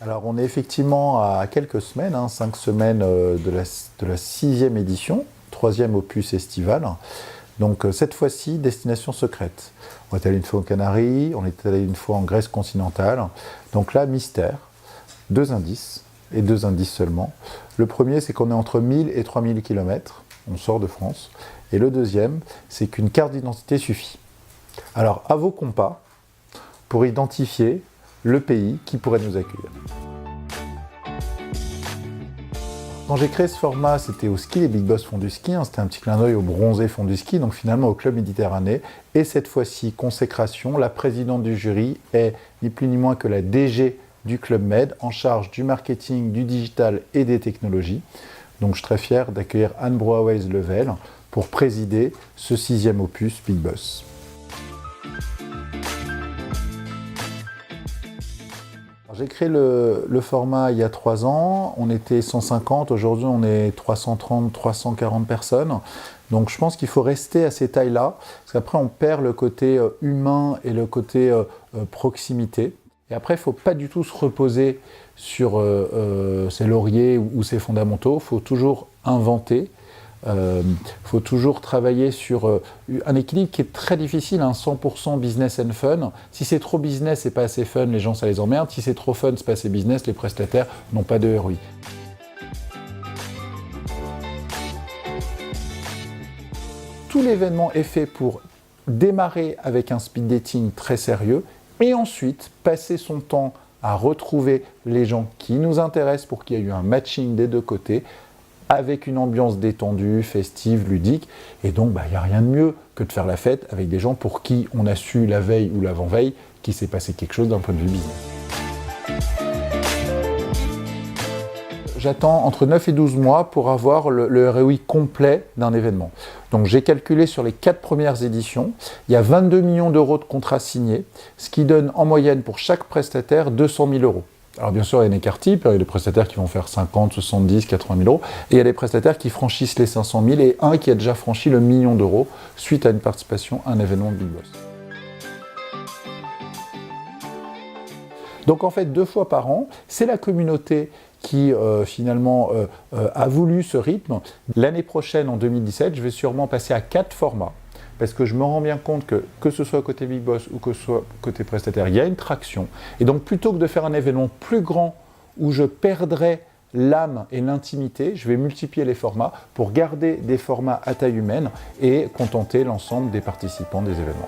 Alors on est effectivement à quelques semaines, 5 semaines de la 6e édition, 3e opus estival. Donc cette fois-ci, destination secrète. On est allé une fois aux Canaries, on est allé une fois en Grèce continentale. Donc là, mystère, 2 indices, et 2 indices seulement. Le premier, c'est qu'on est entre 1000 et 3000 km, on sort de France. Et le deuxième, c'est qu'une carte d'identité suffit. Alors à vos compas, pour identifier le pays qui pourrait nous accueillir. Quand j'ai créé ce format, c'était au ski, les Big Boss font du ski, c'était un petit clin d'œil au bronzé font du ski, donc finalement au Club Méditerranée. Et cette fois-ci, consécration, la présidente du jury est ni plus ni moins que la DG du Club Med, en charge du marketing, du digital et des technologies. Donc je suis très fier d'accueillir Anne Broaways-Level pour présider ce 6e opus Big Boss. J'ai créé le format il y a 3 ans, on était 150, aujourd'hui on est 330, 340 personnes. Donc je pense qu'il faut rester à ces tailles-là, parce qu'après on perd le côté humain et le côté proximité. Et après il ne faut pas du tout se reposer sur ses lauriers ou ses fondamentaux, il faut toujours inventer. Faut toujours travailler sur un équilibre qui est très difficile, 100% business and fun. Si c'est trop business et pas assez fun, les gens ça les emmerde. Si c'est trop fun, c'est pas assez business, les prestataires n'ont pas de ROI. Tout l'événement est fait pour démarrer avec un speed dating très sérieux et ensuite passer son temps à retrouver les gens qui nous intéressent pour qu'il y ait eu un matching des deux côtés, avec une ambiance détendue, festive, ludique. Et donc, il n'y a rien de mieux que de faire la fête avec des gens pour qui on a su la veille ou l'avant-veille qu'il s'est passé quelque chose d'un point de vue business. J'attends entre 9 et 12 mois pour avoir le ROI complet d'un événement. Donc j'ai calculé sur les 4 premières éditions, il y a 22 millions d'euros de contrats signés, ce qui donne en moyenne pour chaque prestataire 200 000 euros. Alors bien sûr, il y a un écart type, il y a des prestataires qui vont faire 50, 70, 80 000 euros, et il y a des prestataires qui franchissent les 500 000 et un qui a déjà franchi le million d'euros suite à une participation à un événement de Big Boss. Donc en fait, 2 fois par an, c'est la communauté qui finalement a voulu ce rythme. L'année prochaine, en 2017, je vais sûrement passer à 4 formats. Parce que je me rends bien compte que ce soit côté Big Boss ou que ce soit côté prestataire, il y a une traction. Et donc, plutôt que de faire un événement plus grand où je perdrais l'âme et l'intimité, je vais multiplier les formats pour garder des formats à taille humaine et contenter l'ensemble des participants des événements.